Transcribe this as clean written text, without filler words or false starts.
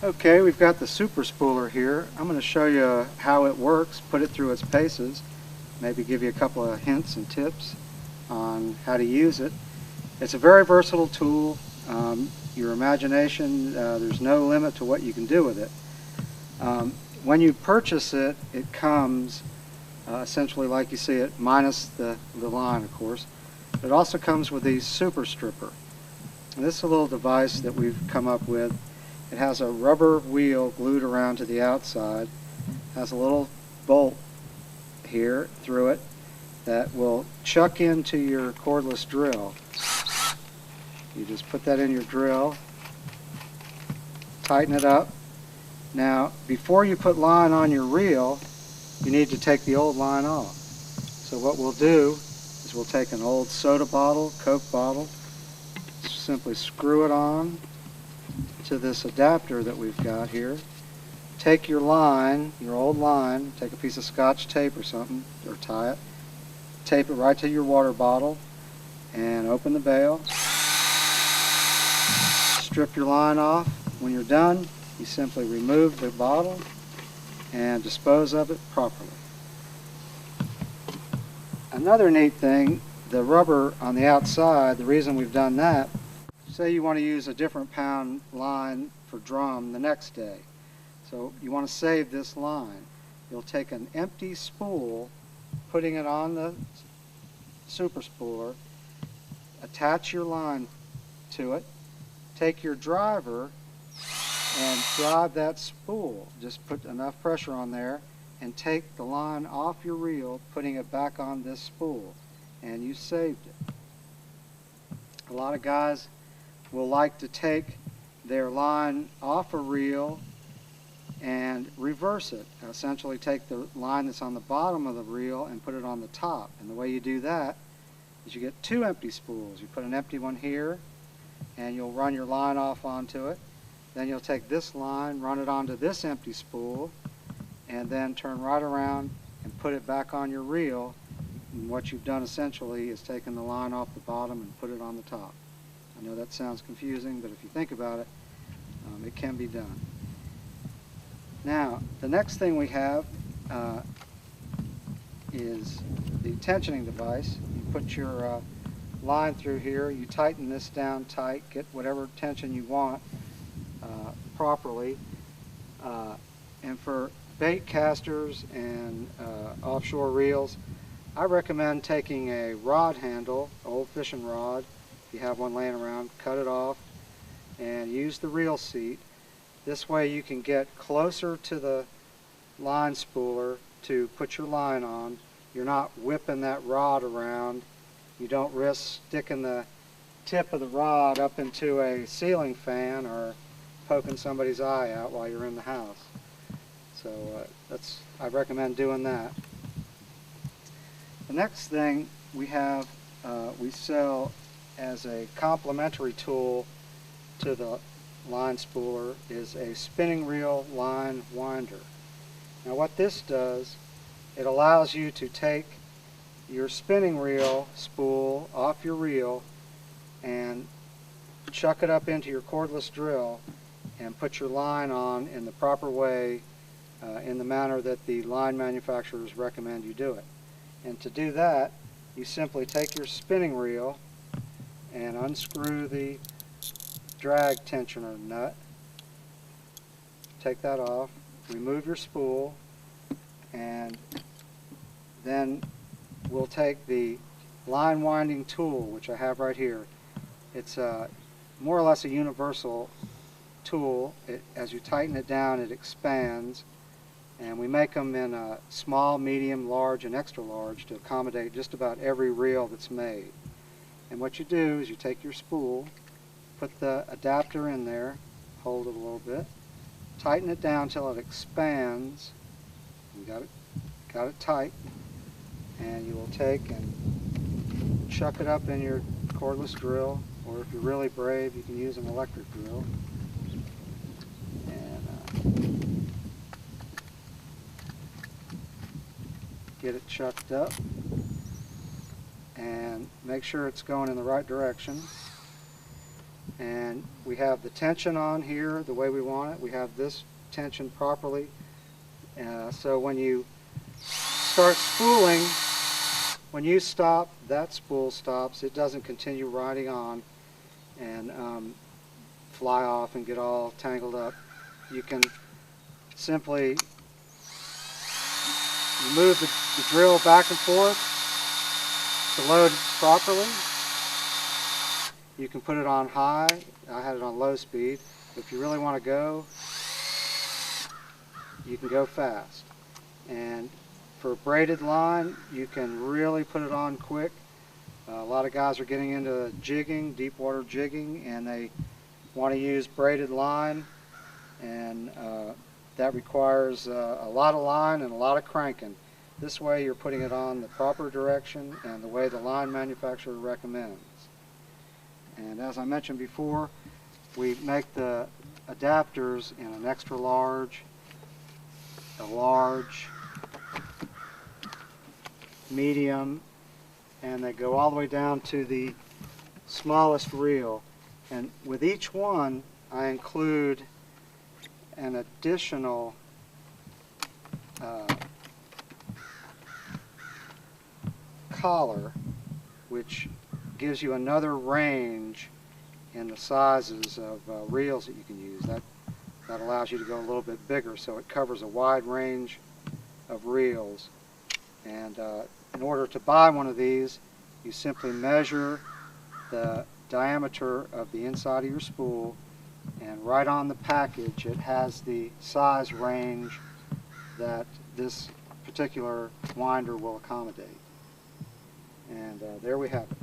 Okay, we've got the super spooler here. I'm going to show you how it works, put it through its paces, maybe give you a couple of hints and tips on how to use it. It's a very versatile tool. Your imagination, there's no limit to what you can do with it. When you purchase it, it comes essentially like you see it, minus the line, of course. It also comes with the super stripper. And this is a little device that we've come up with. It has a rubber wheel glued around to the outside. It has a little bolt here through it that will chuck into your cordless drill. You just put that in your drill, tighten it up. Now, before you put line on your reel, you need to take the old line off. So what we'll do is we'll take an old soda bottle, Coke bottle, simply screw it on to this adapter that we've got here. Take your line, your old line, take a piece of Scotch tape or something, or tie it, tape it right to your water bottle, and open the bail. Strip your line off. When you're done, you simply remove the bottle and dispose of it properly. Another neat thing, the rubber on the outside, the reason we've done that, say you want to use a different pound line for drum the next day. So you want to save this line. You'll take an empty spool, putting it on the super spooler, attach your line to it, take your driver and drive that spool. Just put enough pressure on there and take the line off your reel, putting it back on this spool, and you saved it. A lot of guys will like to take their line off a reel and reverse it. Essentially take the line that's on the bottom of the reel and put it on the top. And the way you do that is you get two empty spools. You put an empty one here and you'll run your line off onto it. Then you'll take this line, run it onto this empty spool, and then turn right around and put it back on your reel. And what you've done essentially is taken the line off the bottom and put it on the top. I know that sounds confusing, but if you think about it, it can be done. Now, the next thing we have is the tensioning device. You put your line through here, you tighten this down tight, get whatever tension you want properly. And for bait casters and offshore reels, I recommend taking a rod handle, old fishing rod, if you have one laying around, cut it off and use the reel seat. This way you can get closer to the line spooler to put your line on. You're not whipping that rod around. You don't risk sticking the tip of the rod up into a ceiling fan or poking somebody's eye out while you're in the house. So I recommend doing that. The next thing we have, we sell as a complementary tool to the line spooler, is a spinning reel line winder. Now what this does, it allows you to take your spinning reel spool off your reel and chuck it up into your cordless drill and put your line on in the proper way, in the manner that the line manufacturers recommend you do it. And to do that, you simply take your spinning reel and unscrew the drag tensioner nut, take that off, remove your spool, and then we'll take the line winding tool, which I have right here. It's more or less a universal tool. As you tighten it down, it expands, and we make them in a small, medium, large, and extra large to accommodate just about every reel that's made. And what you do is you take your spool, put the adapter in there, hold it a little bit, tighten it down till it expands. You got it tight, and you will take and chuck it up in your cordless drill, or if you're really brave, you can use an electric drill. And get it chucked up and make sure it's going in the right direction. And we have the tension on here the way we want it. We have this tension properly. So when you start spooling, when you stop, that spool stops. It doesn't continue riding on and fly off and get all tangled up. You can simply move the drill back and forth to load properly. You can put it on high. I had it on low speed. If you really want to go, you can go fast. And for braided line, you can really put it on quick. A lot of guys are getting into jigging, deep water jigging, and they want to use braided line, and that requires a lot of line and a lot of cranking. This way you're putting it on the proper direction and the way the line manufacturer recommends. And as I mentioned before, we make the adapters in an extra large, a large, medium, and they go all the way down to the smallest reel. And with each one, I include an additional collar, which gives you another range in the sizes of reels that you can use. That allows you to go a little bit bigger, so it covers a wide range of reels. And in order to buy one of these, you simply measure the diameter of the inside of your spool, and right on the package it has the size range that this particular winder will accommodate. And there we have it.